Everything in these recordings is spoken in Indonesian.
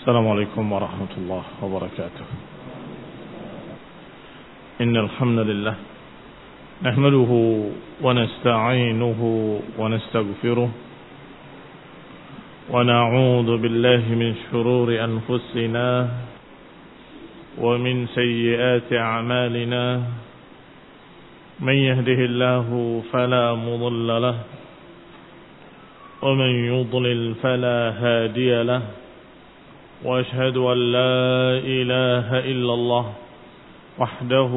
السلام عليكم ورحمة الله وبركاته. إن الحمد لله نحمده ونستعينه ونستغفره ونعوذ بالله من شرور أنفسنا ومن سيئات أعمالنا. من يهده الله فلا مضل له ومن يضلل فلا هادي له. وأشهد أن لا إله إلا الله وحده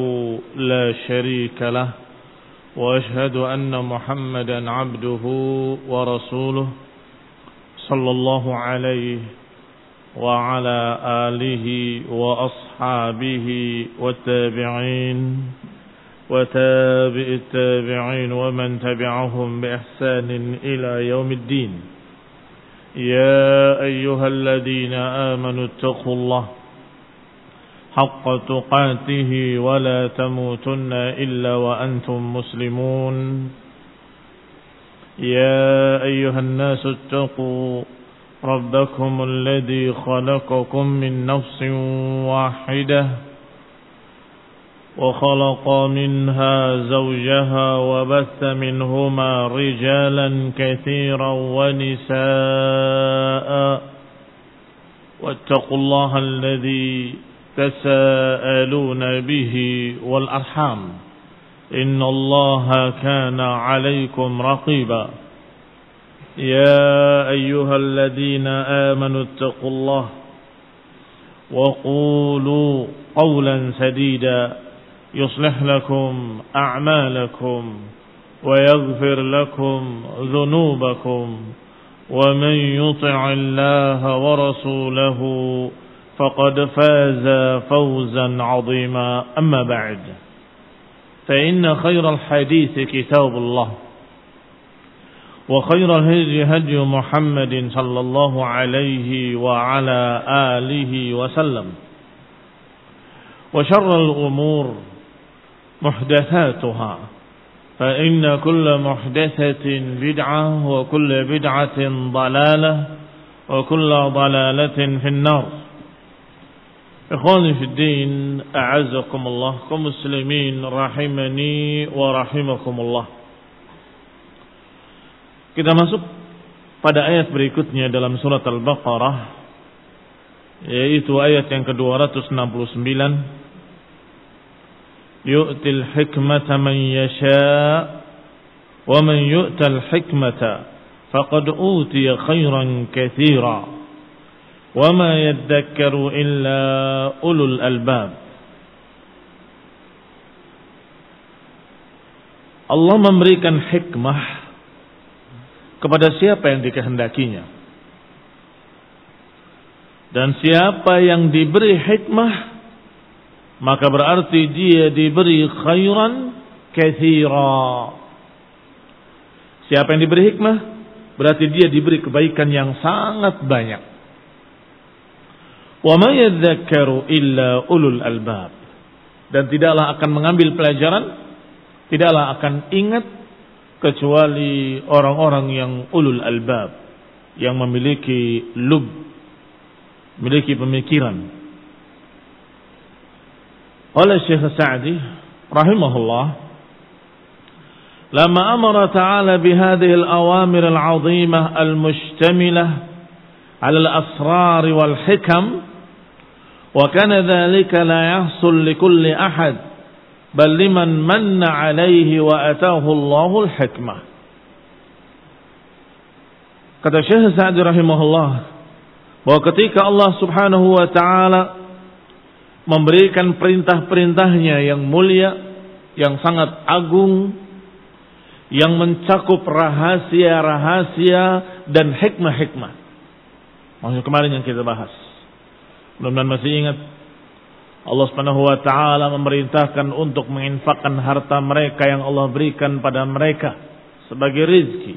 لا شريك له. وأشهد أن محمدا عبده ورسوله صلى الله عليه وعلى آله وأصحابه والتابعين وتابع التابعين ومن تبعهم بإحسان إلى يوم الدين. يا أيها الذين آمنوا اتقوا الله حق تقاته ولا تموتن إلا وأنتم مسلمون. يا أيها الناس اتقوا ربكم الذي خلقكم من نفس واحدة وخلق منها زوجها وبث منهما رجالا كثيرا ونساء. واتقوا الله الذي تساءلون به والأرحام إن الله كان عليكم رقيبا. يا أيها الذين آمنوا اتقوا الله وقولوا قولا سديدا يصلح لكم أعمالكم ويغفر لكم ذنوبكم. ومن يطع الله ورسوله فقد فاز فوزا عظيما. أما بعد فإن خير الحديث كتاب الله وخير الهدي هدي محمد صلى الله عليه وعلى آله وسلم. وشر الأمور محدثاتها فإن كل محدثة بدعة وكل بدعة ضلالة وكل ضلالة في النار. إخواني في الدين أعزكم الله كمسلمين rahimani wa rahimakumullah. Kita masuk pada ayat berikutnya dalam surat Al-Baqarah, yaitu ayat yang ke-269. Yu'til hikmata man yasha' wa man yu'tal hikmata faqad utiya khairan katsira wa ma yadhakkaru illa ulul albab. Allah memberikan hikmah kepada siapa yang dikehendakinya. Dan siapa yang diberi hikmah maka berarti dia diberi khairan katsira. Siapa yang diberi hikmah berarti dia diberi kebaikan yang sangat banyak. Wa ma yadhakkaru illa ulul albab. Dan tidaklah akan mengambil pelajaran, tidaklah akan ingat kecuali orang-orang yang ulul albab, yang memiliki lub, memiliki pemikiran. Oleh Syekh Sa'di rahimahullah, lama amara ta'ala bihadhihi al-awamir al-'azimah al-mushtamilah 'ala al-asrar wal-hikam, wa kana dhalika la yahsul likulli ahad bal liman manna 'alayhi wa ataahu Allahu al-hikmah. Kata Syekh Sa'di rahimahullah bahwa ketika Allah Subhanahu wa ta'ala memberikan perintah-perintahnya yang mulia, yang sangat agung, yang mencakup rahasia-rahasia dan hikmah-hikmah. Maksudnya kemarin yang kita bahas. Mudah-mudahan masih ingat. Allah Subhanahu wa ta'ala memerintahkan untuk menginfakkan harta mereka yang Allah berikan pada mereka sebagai rezeki.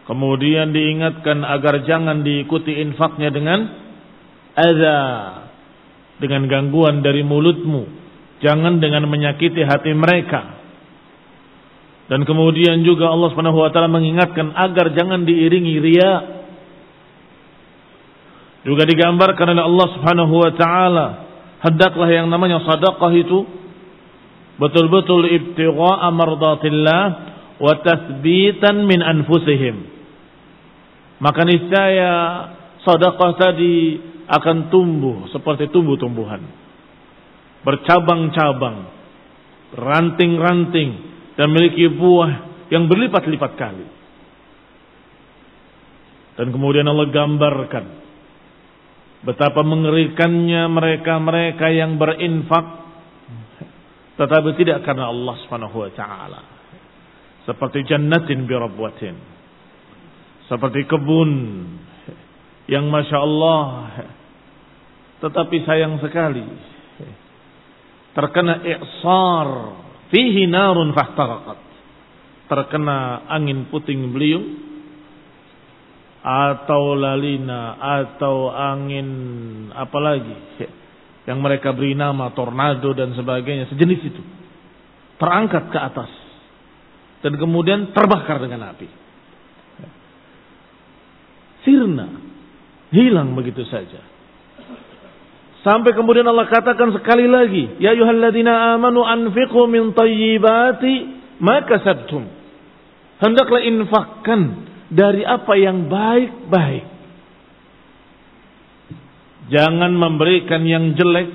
Kemudian diingatkan agar jangan diikuti infaknya dengan adza, dengan gangguan dari mulutmu, jangan dengan menyakiti hati mereka. Dan kemudian juga Allah Subhanahu wa taala mengingatkan agar jangan diiringi riya. Juga digambarkan oleh Allah Subhanahu wa taala, hendaklah yang namanya sedekah itu betul-betul ibtigha'a mardatillah wa tathbitan min anfusihim. Maka niscaya sedekah tadi akan tumbuh seperti tumbuh-tumbuhan, bercabang-cabang, ranting-ranting, dan memiliki buah yang berlipat-lipat kali. Dan kemudian Allah gambarkan betapa mengerikannya mereka-mereka yang berinfak tetapi tidak karena Allah Subhanahu wa taala. Seperti jannatin bi rabwatin. Seperti kebun yang Masya Allah tetapi sayang sekali terkena i'sar fihi narun fahtaraqat, terkena angin puting beliung atau lalina atau angin apalagi yang mereka beri nama tornado dan sebagainya, sejenis itu, terangkat ke atas dan kemudian terbakar dengan api, sirna, hilang begitu saja. Sampai kemudian Allah katakan sekali lagi, ya ayyuhalladzina amanu anfiqu min thayyibati ma kasabtum. Hendaklah infakkan dari apa yang baik-baik. Jangan memberikan yang jelek,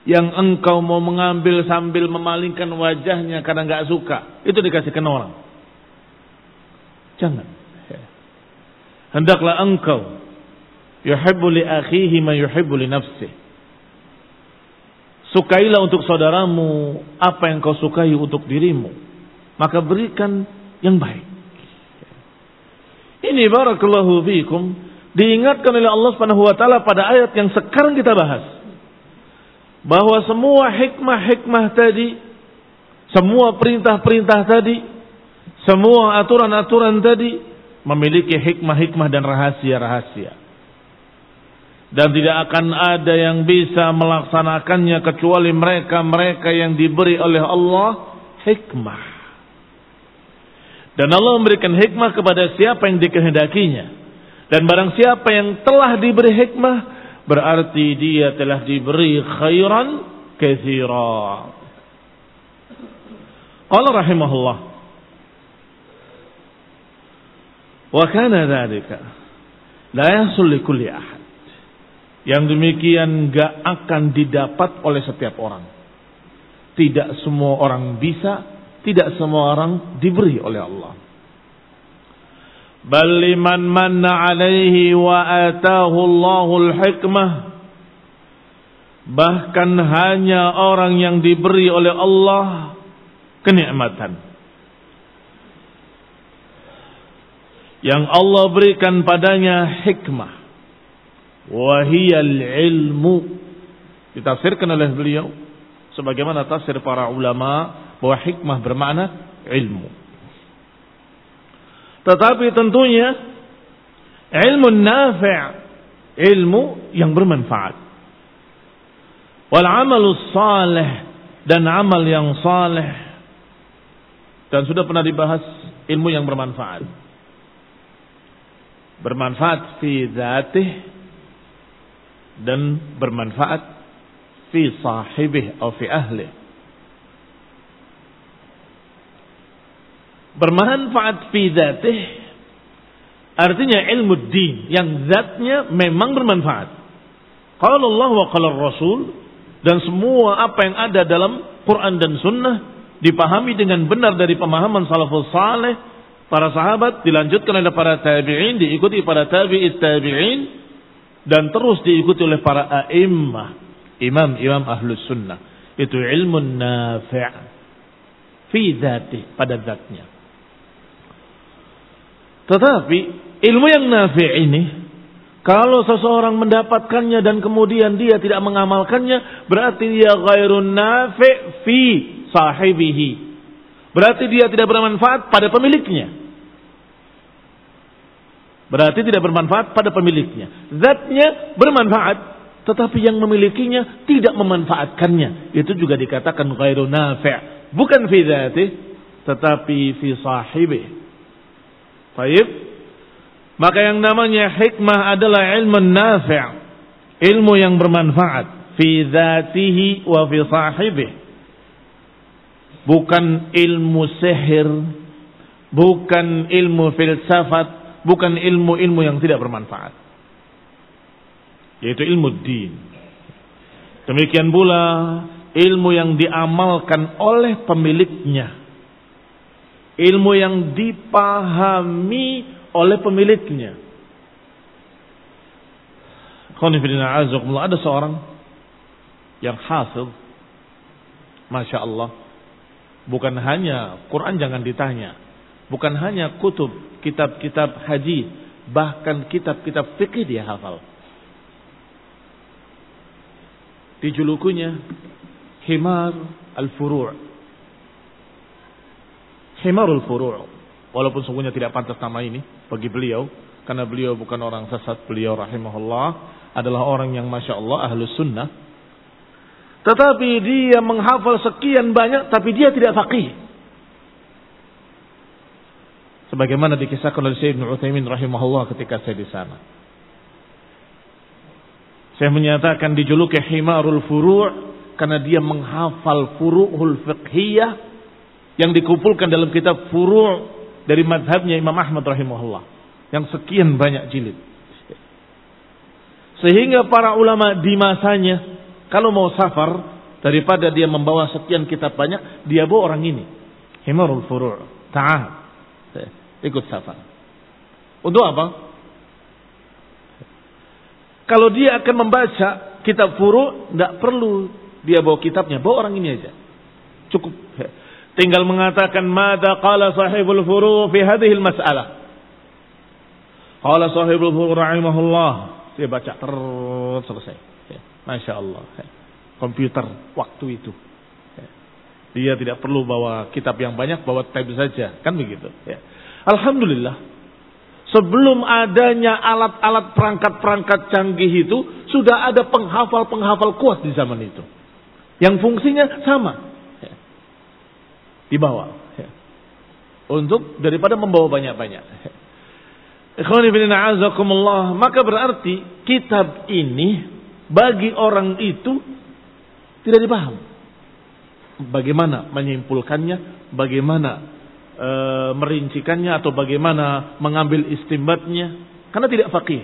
yang engkau mau mengambil sambil memalingkan wajahnya karena enggak suka. Itu dikasihkan orang. Jangan. Hendaklah engkau yuhibbu li akhihi ma yuhibbu li nafsihi. Sukailah untuk saudaramu apa yang kau sukai untuk dirimu. Maka berikan yang baik. Ini barakallahu fiikum diingatkan oleh Allah Subhanahu wa taala pada ayat yang sekarang kita bahas. Bahwa semua hikmah-hikmah tadi, semua perintah-perintah tadi, semua aturan-aturan tadi memiliki hikmah-hikmah dan rahasia-rahasia. Dan tidak akan ada yang bisa melaksanakannya kecuali mereka-mereka yang diberi oleh Allah hikmah. Dan Allah memberikan hikmah kepada siapa yang dikehendakinya. Dan barang siapa yang telah diberi hikmah, berarti dia telah diberi khairan katsira. Qala rahimahullah, wa kana dzalika la yahsul li kulli ahad. Yang demikian gak akan didapat oleh setiap orang. Tidak semua orang bisa, tidak semua orang diberi oleh Allah. Bal liman manna alaihi wa atahu Allahul hikmah. Bahkan hanya orang yang diberi oleh Allah kenikmatan, yang Allah berikan padanya hikmah. Wahiyal ilmu, ditafsirkan oleh beliau sebagaimana tafsir para ulama bahwa hikmah bermakna ilmu. Tetapi tentunya ilmu nafi', ilmu yang bermanfaat. Wal amalus salih, dan amal yang saleh. Dan sudah pernah dibahas ilmu yang bermanfaat. Bermanfaat fi dzatih dan bermanfaat fi sahibih atau fi ahlih. Bermanfaat fi dzatih artinya ilmu din yang zatnya memang bermanfaat. Qala Allah wa qala Rasul, dan semua apa yang ada dalam Quran dan Sunnah dipahami dengan benar dari pemahaman salafus saleh, para sahabat, dilanjutkan oleh para tabi'in, diikuti para tabi'it tabi'in, dan terus diikuti oleh para a'immah, imam-imam ahlus sunnah. Itu ilmu nafi' fi dzati, pada zatnya. Tetapi ilmu yang nafi' ini, kalau seseorang mendapatkannya dan kemudian dia tidak mengamalkannya, berarti dia ghairun nafi' fi sahibihi. Berarti dia tidak bermanfaat pada pemiliknya. Berarti tidak bermanfaat pada pemiliknya. Zatnya bermanfaat, tetapi yang memilikinya tidak memanfaatkannya. Itu juga dikatakan ghairu nafi'. Bukan fi dzatih, tetapi fi sahibih. Baik. Maka yang namanya hikmah adalah ilmu nafi', ilmu yang bermanfaat fi dzatihi wa fi sahibihi. Bukan ilmu sihir, bukan ilmu filsafat, bukan ilmu-ilmu yang tidak bermanfaat, yaitu ilmu din. Demikian pula ilmu yang diamalkan oleh pemiliknya, ilmu yang dipahami oleh pemiliknya. Ada seorang yang hafiz, Masya Allah, bukan hanya Quran jangan ditanya, bukan hanya kitab-kitab hadis, bahkan kitab-kitab fikih dia hafal. Dijulukunya Himar al-Furu'. Himarul Furu'. Walaupun sungguhnya tidak pantas nama ini bagi beliau, karena beliau bukan orang sesat. Beliau rahimahullah adalah orang yang Masya Allah ahlus sunnah. Tetapi dia menghafal sekian banyak, tapi dia tidak faqih. Sebagaimana dikisahkan oleh Syekh Ibnu Utsaimin rahimahullah ketika saya di sana. Saya menyatakan dijuluki Himarul Furu' karena dia menghafal furu'ul fiqhiyah yang dikumpulkan dalam kitab Furu' dari mazhabnya Imam Ahmad rahimahullah, yang sekian banyak jilid. Sehingga para ulama di masanya kalau mau safar, daripada dia membawa sekian kitab banyak, dia bawa orang ini, Himarul Furu', ikut safar. Untuk apa? Kalau dia akan membaca kitab Furu', tidak perlu dia bawa kitabnya, bawa orang ini aja, cukup. Tinggal mengatakan mada qala sahibul Furu' fi hadhihi al-mas'alah. Qala sahibul Furu' rahimahullah. Dia baca terus selesai. Masya Allah. Komputer waktu itu. Dia tidak perlu bawa kitab yang banyak, bawa tab saja, kan begitu. Alhamdulillah. Sebelum adanya alat-alat perangkat-perangkat canggih itu, sudah ada penghafal-penghafal kuat di zaman itu. Yang fungsinya sama. Dibawa. Untuk daripada membawa banyak-banyak. Ikhwani fillah azakumullah. Maka berarti kitab ini bagi orang itu tidak dipaham. Bagaimana menyimpulkannya, bagaimana merincikannya, atau bagaimana mengambil istinbatnya, karena tidak faqih.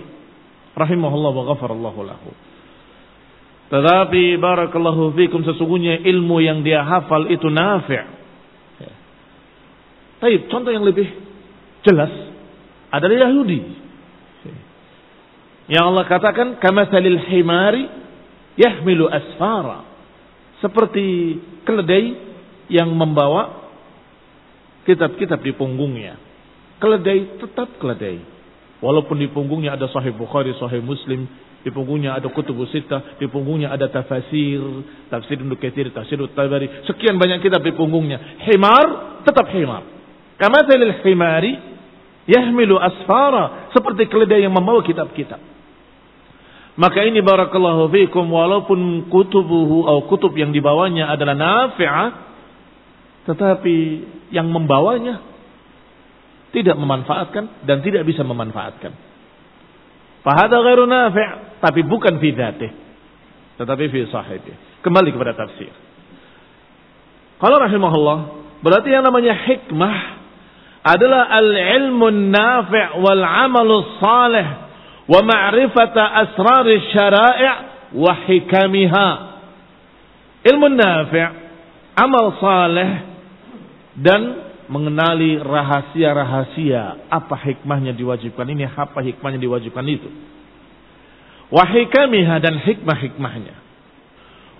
Rahimahullah wa ghafarallahu lahu. Tetapi barakallahu fikum, sesungguhnya ilmu yang dia hafal itu nafi'. Baik, contoh yang lebih jelas adalah Yahudi. Yang Allah katakan kamatsalil himari yahmilu asfara, seperti keledai yang membawa kitab-kitab di punggungnya. Keledai tetap keledai. Walaupun di punggungnya ada Sahih Bukhari, Sahih Muslim, di punggungnya ada Kutubus Sittah, di punggungnya ada tafsir, tafsir Ibnu Katsir, tafsir At-Tabari, sekian banyak kitab di punggungnya. Himar tetap himar. Kamatsalil himari yahmilu asfara, seperti keledai yang membawa kitab-kitab. Maka ini barakallahu fikum, walaupun kutubuhu atau kutub yang dibawanya adalah nafi'ah, tetapi yang membawanya tidak memanfaatkan dan tidak bisa memanfaatkan. Fahada ghairu nafi', tapi bukan fi dzatihi, tetapi fi sahibihi. Kembali kepada tafsir. Kalau rahimahullah, berarti yang namanya hikmah adalah al-ilmu nafi' wal 'amalu salih wa ma'rifata asrar syara'i' wa hikamiha. Ilmu nafi', amal salih, dan mengenali rahasia-rahasia apa hikmahnya diwajibkan ini, apa hikmahnya diwajibkan itu. Wa hikamiha, dan hikmah-hikmahnya.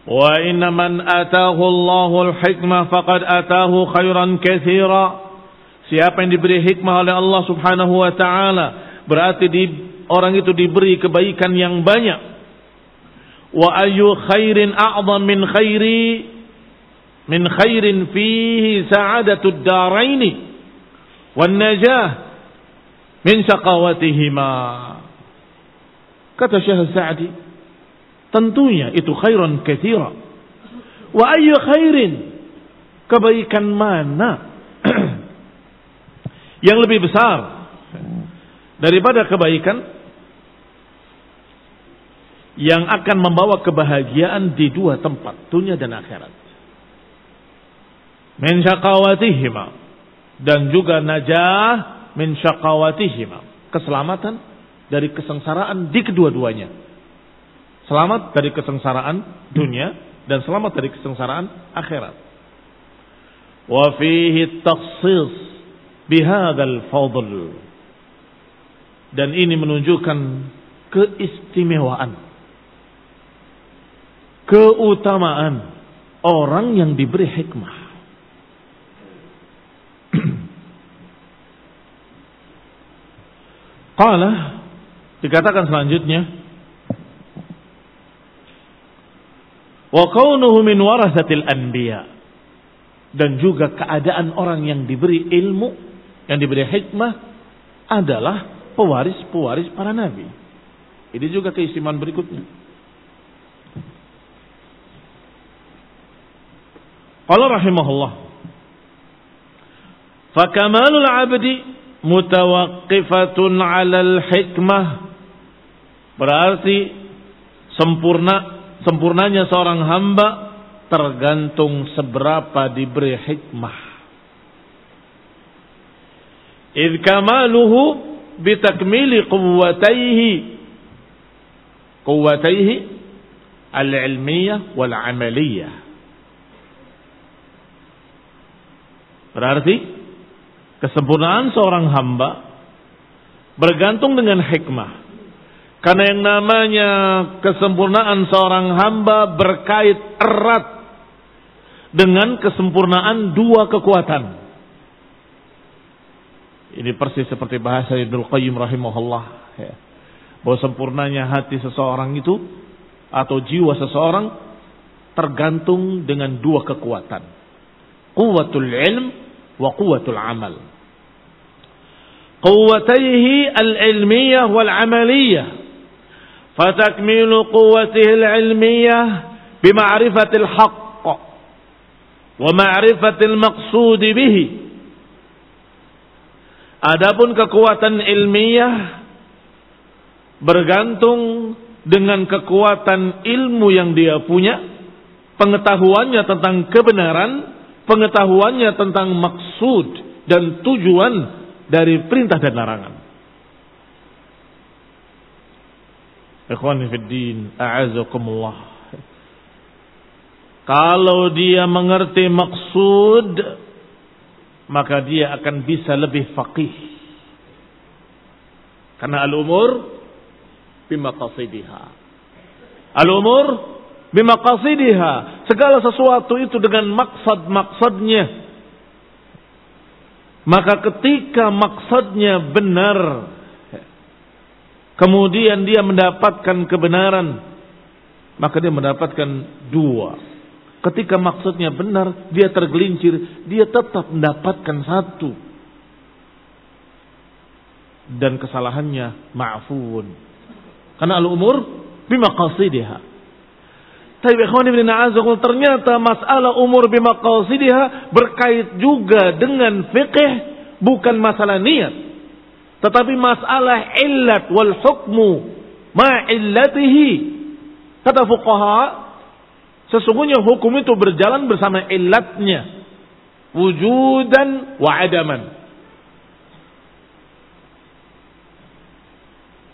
Wa inna man atahu Allahul hikmah faqad atahu khairan katsira. Siapa yang diberi hikmah oleh Allah Subhanahu wa taala, berarti orang itu diberi kebaikan yang banyak. Wa ayyu khairin a'zam min khairin fihi sa'adatud daraini wan najah min syaqawatihima. Kata Syekh Sa'di, tentunya itu khairan katsira. Wa ayyu khairin, kebaikan mana yang lebih besar, daripada kebaikan yang akan membawa kebahagiaan di dua tempat, dunia dan akhirat. Min syaqawatihima, dan juga najah min syaqawatihima, keselamatan dari kesengsaraan di kedua-duanya. Selamat dari kesengsaraan dunia dan selamat dari kesengsaraan akhirat. Wa fihi takhsis bihadzal fadl, dan ini menunjukkan keistimewaan, keutamaan orang yang diberi hikmah. Qala, dikatakan selanjutnya, wa kaunuhu min warasatil anbiya, dan juga keadaan orang yang diberi ilmu, yang diberi hikmah adalah pewaris-pewaris para nabi. Ini juga keistimewaan berikutnya. Qala rahimahullah, fa kamalul 'abdi mutawaqqifatun 'alal hikmah, berarti sempurnanya seorang hamba tergantung seberapa diberi hikmah. Idh kamaluhu bitakmili quwwatayhi al-ilmiyah wal 'amaliyah. Berarti kesempurnaan seorang hamba bergantung dengan hikmah. Karena yang namanya kesempurnaan seorang hamba berkait erat dengan kesempurnaan dua kekuatan. Ini persis seperti bahasa Ibnu Qayyim rahimahullah, ya, bahwa sempurnanya hati seseorang itu atau jiwa seseorang tergantung dengan dua kekuatan, quwwatul ilm wa quwwatul amal. Quwwatayhi al-ilmiyah wal amaliyah, fatakmilu quwwatihi al-ilmiyah bima'rifatil haqq wa ma'rifatil maqsud bihi. Adapun kekuatan ilmiah bergantung dengan kekuatan ilmu yang dia punya, pengetahuannya tentang kebenaran, pengetahuannya tentang maksud dan tujuan dari perintah dan larangan. Ikhwani fid din, a'azakumullah. Kalau dia mengerti maksud, maka dia akan bisa lebih faqih. Karena al-umur bimaqasidiha. Al-umur bimaqasidiha. Segala sesuatu itu dengan maksud-maksudnya. Maka ketika maksudnya benar, kemudian dia mendapatkan kebenaran, maka dia mendapatkan dua. Ketika maksudnya benar, dia tergelincir, dia tetap mendapatkan satu. Dan kesalahannya ma'fun. Karena al-umur bimaqasidiha. Tapi ternyata masalah umur bimaqasidiha berkait juga dengan fiqh, bukan masalah niat. Tetapi masalah illat wal hukmu ma'illatihi. Kata fuqaha, sesungguhnya hukum itu berjalan bersama illatnya, wujudan wa adaman.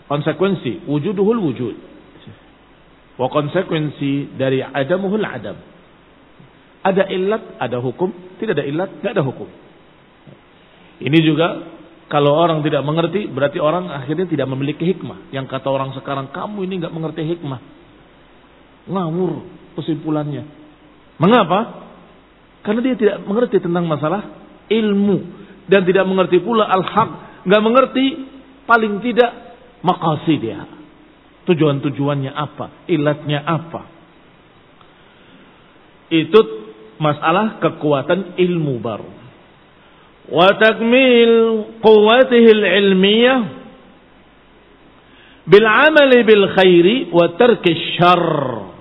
Konsekuensi wujuduhul wujud, wa konsekuensi dari adamuhul adam. Ada illat, ada hukum. Tidak ada illat, tidak ada hukum. Ini juga kalau orang tidak mengerti, berarti orang akhirnya tidak memiliki hikmah. Yang kata orang sekarang, kamu ini nggak mengerti hikmah, ngawur kesimpulannya. Mengapa? Karena dia tidak mengerti tentang masalah ilmu dan tidak mengerti pula al-haq, nggak mengerti paling tidak maqasidnya, tujuan-tujuannya apa, ilatnya apa. Itu masalah kekuatan ilmu baru. Wa takmil quwwatihi al-ilmiyah bil 'amali bil khairi wa tarki syarr.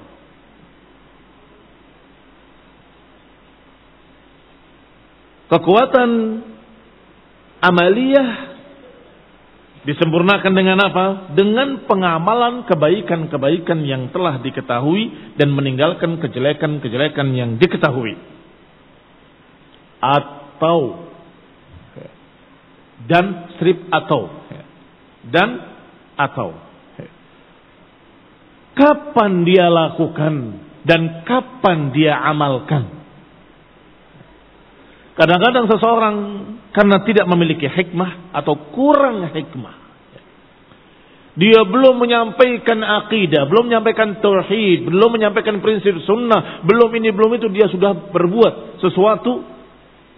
Kekuatan amaliyah Disempurnakan dengan apa? Dengan pengamalan kebaikan-kebaikan yang telah diketahui dan meninggalkan kejelekan-kejelekan yang diketahui. Atau dan strip atau dan atau kapan dia lakukan dan kapan dia amalkan. Kadang-kadang seseorang karena tidak memiliki hikmah atau kurang hikmah, dia belum menyampaikan akidah, belum menyampaikan tauhid, belum menyampaikan prinsip sunnah, belum ini belum itu, dia sudah berbuat sesuatu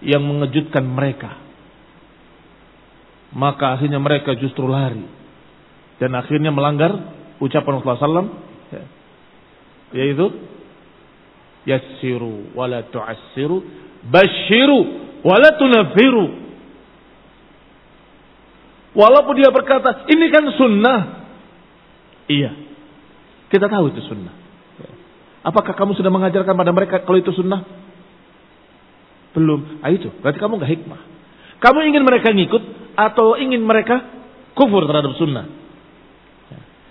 yang mengejutkan mereka. Maka akhirnya mereka justru lari dan akhirnya melanggar ucapan Rasulullah SAW, yaitu yassiru wala tu'assiru, basyiru wala tunaffiru. Walaupun dia berkata ini kan sunnah, iya, kita tahu itu sunnah. Apakah kamu sudah mengajarkan pada mereka kalau itu sunnah? Belum. Itu berarti kamu gak hikmah. Kamu ingin mereka ngikut atau ingin mereka kufur terhadap sunnah?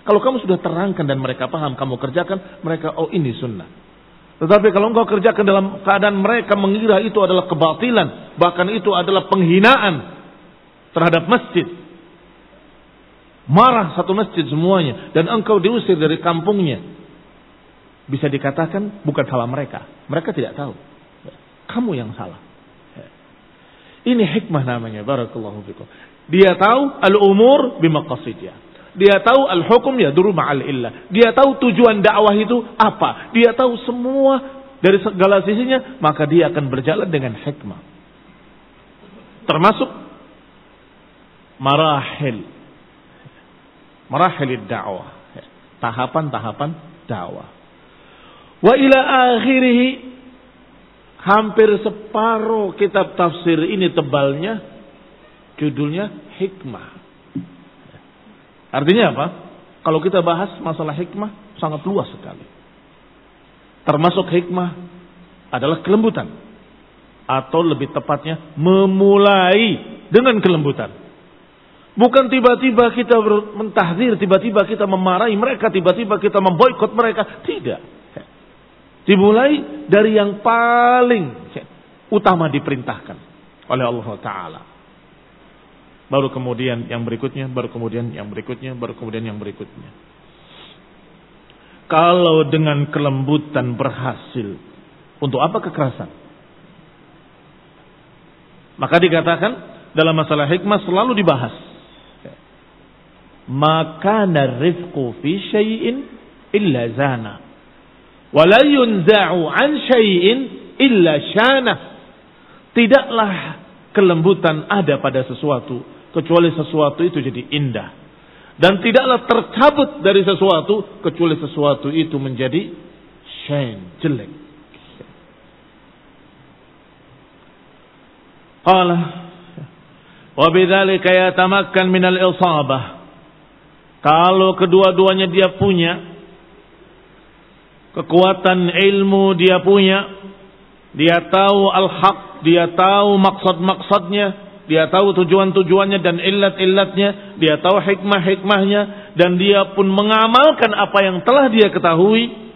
Kalau kamu sudah terangkan dan mereka paham, kamu kerjakan, mereka oh ini sunnah. Tetapi kalau engkau kerjakan dalam keadaan mereka mengira itu adalah kebatilan, bahkan itu adalah penghinaan terhadap masjid, marah satu masjid semuanya, dan engkau diusir dari kampungnya, bisa dikatakan bukan salah mereka. Mereka tidak tahu. Kamu yang salah. Ini hikmah namanya. Barakallahu fikum. Dia tahu al-umur bimaqasidiyah. Dia tahu al-hukum yaduru ma'al illah. Dia tahu tujuan dakwah itu apa. Dia tahu semua dari segala sisinya. Maka dia akan berjalan dengan hikmah. Termasuk marahil dakwah. Tahapan-tahapan dakwah. Wa ila akhirih, hampir separuh kitab tafsir ini tebalnya, judulnya hikmah. Artinya apa? Kalau kita bahas masalah hikmah sangat luas sekali. Termasuk hikmah adalah kelembutan, atau lebih tepatnya memulai dengan kelembutan. Bukan tiba-tiba kita mentahdzir, tiba-tiba kita memarahi mereka, tiba-tiba kita memboikot mereka. Tidak. Dimulai dari yang paling utama diperintahkan oleh Allah Ta'ala. Baru kemudian yang berikutnya, baru kemudian yang berikutnya, baru kemudian yang berikutnya. Kalau dengan kelembutan berhasil, untuk apa kekerasan? Maka dikatakan dalam masalah hikmah selalu dibahas. Maka narifku fi syai'in illa zana. Wala yunza'u an syai'in illa syana. Tidaklah kelembutan ada pada sesuatu kecuali sesuatu itu jadi indah. Dan tidaklah tercabut dari sesuatu kecuali sesuatu itu menjadi syain, jelek. Qala wa bidzalika yatamakkan minal isabah. Kalau kedua-duanya dia punya kekuatan ilmu, dia punya, dia tahu al-haq, dia tahu maksud-maksudnya, dia tahu tujuan-tujuannya dan illat-illatnya, dia tahu hikmah-hikmahnya, dan dia pun mengamalkan apa yang telah dia ketahui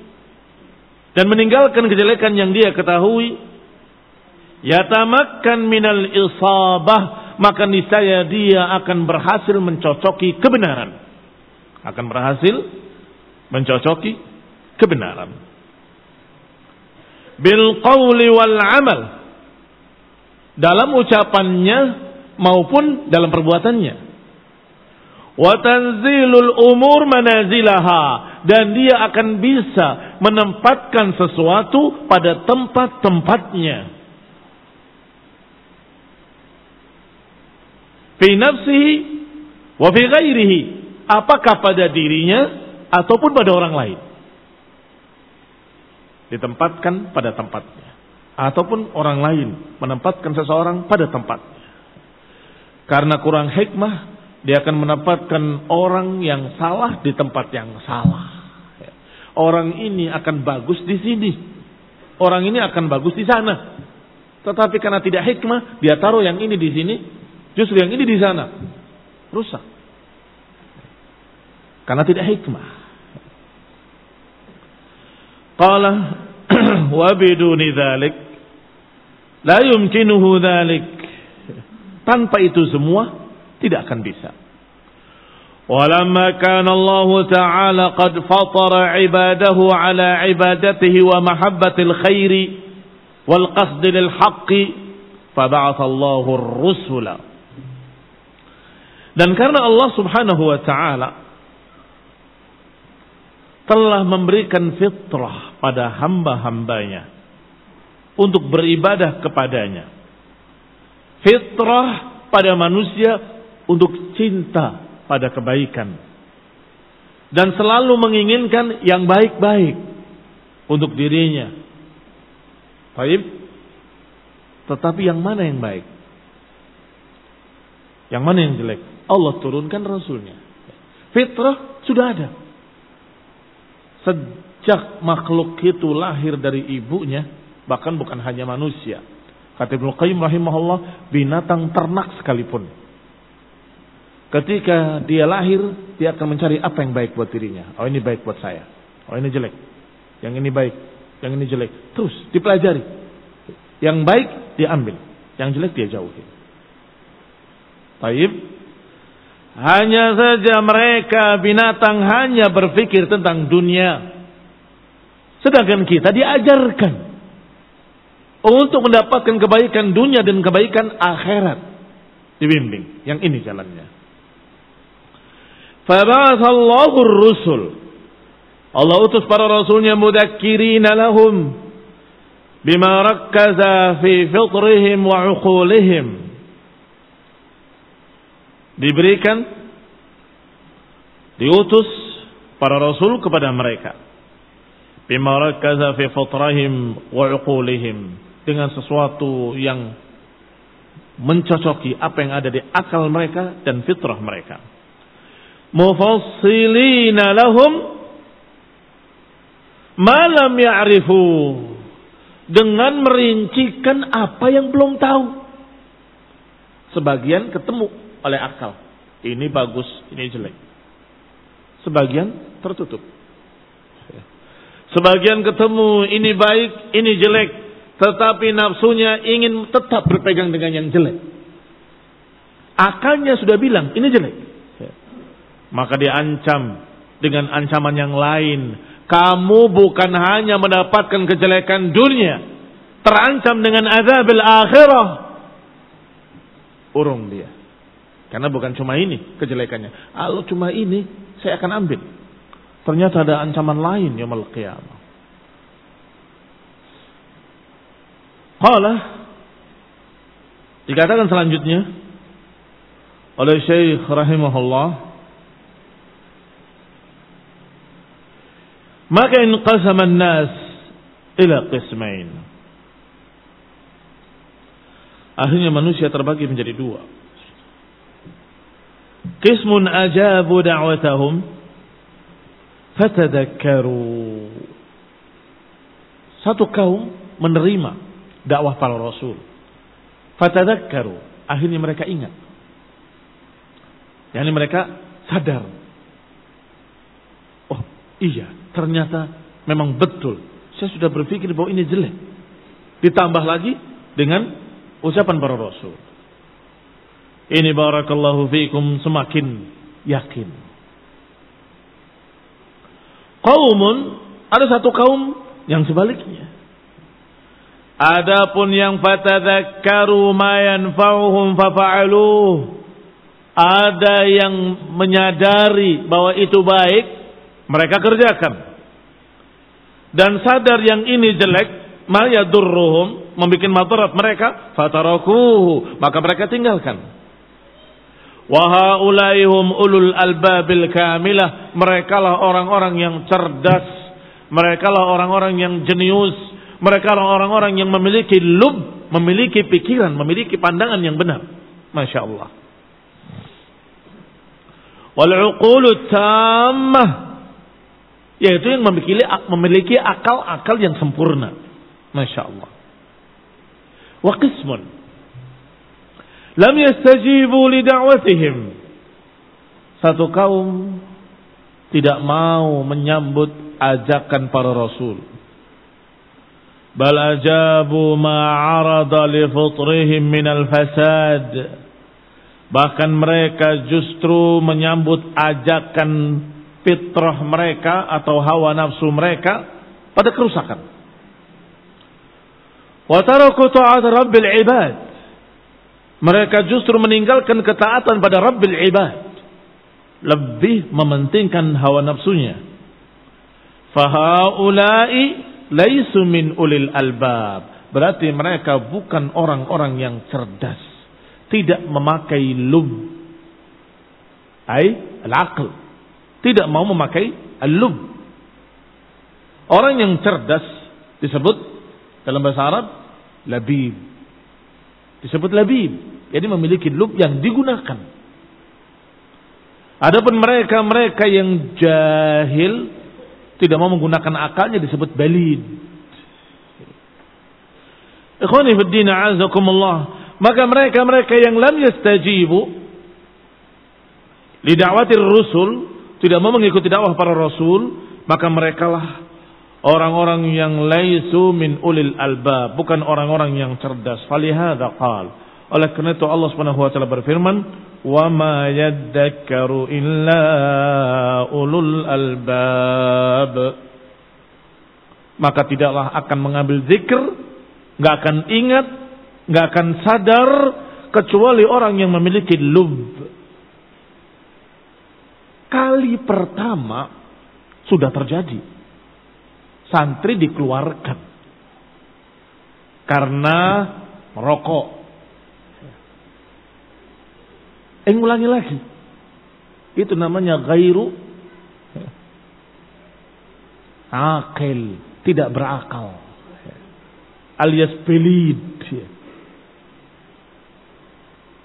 dan meninggalkan kejelekan yang dia ketahui. Yatamakkan minal isabah, maka niscaya dia akan berhasil mencocoki kebenaran. Akan berhasil mencocoki kebenaran. Bil qawli wal amal, dalam ucapannya maupun dalam perbuatannya. Wa tanzilul umur manazilaha, dan dia akan bisa menempatkan sesuatu pada tempat-tempatnya. Fi nafsihi wa fi ghairihi, apakah pada dirinya ataupun pada orang lain. Ditempatkan pada tempatnya. Ataupun orang lain menempatkan seseorang pada tempatnya. Karena kurang hikmah, dia akan menempatkan orang yang salah di tempat yang salah. Orang ini akan bagus di sini, orang ini akan bagus di sana. Tetapi karena tidak hikmah, dia taruh yang ini di sini, justru yang ini di sana. Rusak. karena tidak hikmah. Qala wa biduni dzalik la yumkinuhu dzalik. Tanpa itu semua tidak akan bisa. Walamma kana Allah Ta'ala qad fatara ibadahu ala ibadatihi wa mahabbatil khairi wal qasdi lil haqqi faba'atha Allahu ar-rusula. Dan karena Allah Subhanahu wa taala telah memberikan fitrah pada hamba-hambanya untuk beribadah kepadanya. Fitrah pada manusia untuk cinta pada kebaikan dan selalu menginginkan yang baik-baik untuk dirinya. Baik. Tetapi yang mana yang baik? Yang mana yang jelek? Allah turunkan Rasulnya. Fitrah sudah ada. Sejak makhluk itu lahir dari ibunya, bahkan bukan hanya manusia. Kata Ibnu Qayyim rahimahullah, binatang ternak sekalipun, ketika dia lahir, dia akan mencari apa yang baik buat dirinya. Oh, ini baik buat saya. Oh, ini jelek. Yang ini baik, yang ini jelek. Terus dipelajari. Yang baik diambil, yang jelek dia jauhi. Baik. Hanya saja mereka binatang hanya berpikir tentang dunia. Sedangkan kita diajarkan untuk mendapatkan kebaikan dunia dan kebaikan akhirat. Dibimbing. Yang ini jalannya. Faba'athallahu ar-rusul. Allah utus para rasulnya mudakkirina lahum bima rakkaza fi fitrihim wa uqulihim. Diberikan, diutus para rasul kepada mereka bima rakkaza fi fitrihim wa uqulihim, dengan sesuatu yang mencocoki apa yang ada di akal mereka dan fitrah mereka. Mufassilina lahum ma lam ya'rifu, dengan merincikan apa yang belum tahu. Sebagian ketemu oleh akal, ini bagus, ini jelek. Sebagian tertutup. Sebagian ketemu ini baik, ini jelek, tetapi nafsunya ingin tetap berpegang dengan yang jelek. Akalnya sudah bilang ini jelek, maka diancam dengan ancaman yang lain. Kamu bukan hanya mendapatkan kejelekan dunia, terancam dengan azabil akhirah. Urung dia. Karena bukan cuma ini kejelekannya. Kalau cuma ini saya akan ambil. Ternyata ada ancaman lain yaumul qiyamah. Qala, dikatakan selanjutnya oleh Syekh rahimahullah, maka inqasama an-nas ila qismain. Akhirnya manusia terbagi menjadi dua. Qismun ajabu da'watahum fatadakkaru. Satu kaum menerima dakwah para rasul. Fatadakkaru, akhirnya mereka ingat. Yani mereka sadar. Oh iya, ternyata memang betul. Saya sudah berpikir bahwa ini jelek. Ditambah lagi dengan ucapan para rasul. Ini barakallahu fiikum, semakin yakin. Qaumun, ada satu kaum yang sebaliknya. Adapun yang fatadzakkaru ma yanfa'uhum fafa'aluh. Ada yang menyadari bahwa itu baik, mereka kerjakan. Dan sadar yang ini jelek, ma yadurruhum, membuat madarat mereka, fatarakuhu, maka mereka tinggalkan. Wa haulaihum ulul albabil kamilah, merekalah orang-orang yang cerdas, merekalah orang-orang yang jenius, merekalah orang-orang yang memiliki lub, memiliki pikiran, memiliki pandangan yang benar. Masya Allah. Wal uqulu tammah, yaitu yang memiliki akal-akal yang sempurna. Masya Allah. Wa qismun lam yastajibu li da'watihim, satu kaum tidak mau menyambut ajakan para rasul. Bal ajabu ma 'arada li fitrihim min al-fasad. Bahkan mereka justru menyambut ajakan fitrah mereka atau hawa nafsu mereka pada kerusakan. Wa taraku ta'at rabbil ibad. Mereka justru meninggalkan ketaatan pada Rabbil ibad. Lebih mementingkan hawa nafsunya. Fahaula'i laisu min ulil albab. Berarti mereka bukan orang-orang yang cerdas. Tidak memakai lub. Al-aql. Tidak mau memakai al-lub. Orang yang cerdas disebut dalam bahasa Arab labib. Disebut labib. Jadi memiliki lub yang digunakan. Adapun mereka yang jahil tidak mau menggunakan akalnya disebut balid. Ikhwani fi din a'azakumullah. Maka mereka yang lam yastajibu li da'watir rusul, tidak mau mengikuti dakwah para rasul, maka merekalah orang-orang yang laisu min ulil albab, bukan orang-orang yang cerdas. Falihadza qal. Oleh karena itu Allah Subhanahu wa taala berfirman, "Wa ma yadhakkaru illa ulul albab." Maka tidaklah akan mengambil zikr, enggak akan ingat, enggak akan sadar kecuali orang yang memiliki lub. Kali pertama sudah terjadi. Santri dikeluarkan karena merokok. Ulangi lagi. Itu namanya ghairu aqil, tidak berakal. Alias pelid.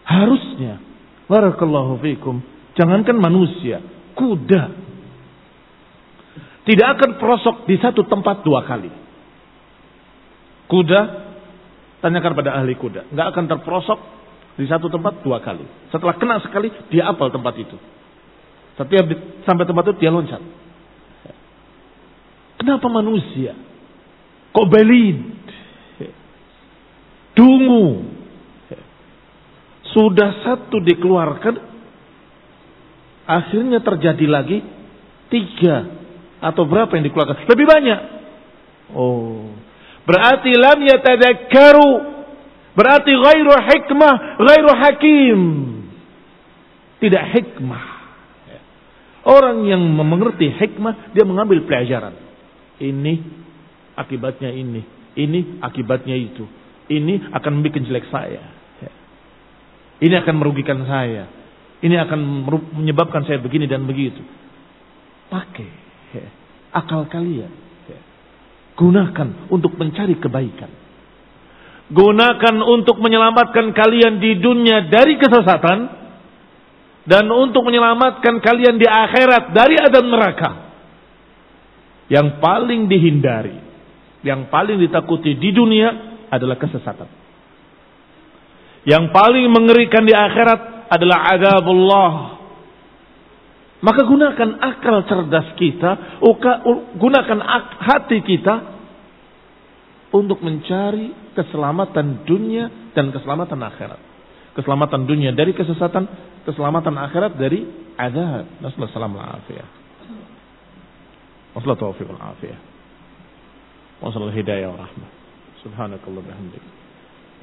Harusnya, barakallahu fikum, jangankan manusia, kuda tidak akan perosok di satu tempat dua kali. Kuda, tanyakan pada ahli kuda, nggak akan terperosok di satu tempat dua kali. Setelah kena sekali, dia hafal tempat itu. Setiap sampai tempat itu dia loncat. Kenapa manusia kok balid, dungu? Sudah satu dikeluarkan, akhirnya terjadi lagi 3 atau berapa yang dikeluarkan? Lebih banyak. Oh, berarti lam yatadzakkaru. Berarti ghairu hikmah, ghairu hakim. Tidak hikmah. Orang yang mengerti hikmah, dia mengambil pelajaran. Ini akibatnya ini akibatnya itu. Ini akan membuat jelek saya. Ini akan merugikan saya. Ini akan menyebabkan saya begini dan begitu. Pakai akal kalian. Gunakan untuk mencari kebaikan. Gunakan untuk menyelamatkan kalian di dunia dari kesesatan dan untuk menyelamatkan kalian di akhirat dari azab neraka. Yang paling dihindari, yang paling ditakuti di dunia adalah kesesatan. Yang paling mengerikan di akhirat adalah azabullah. Maka gunakan akal cerdas kita, gunakan hati kita untuk mencari keselamatan dunia dan keselamatan akhirat. Keselamatan dunia dari kesesatan, keselamatan akhirat dari azab. Nasallallahu alaihi wasallam. Wassalatu taufiq wal afiyah. Wassallallahu hidayah wa rahmah. Subhanakallah bihamdik.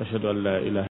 Asyhadu an la ilaha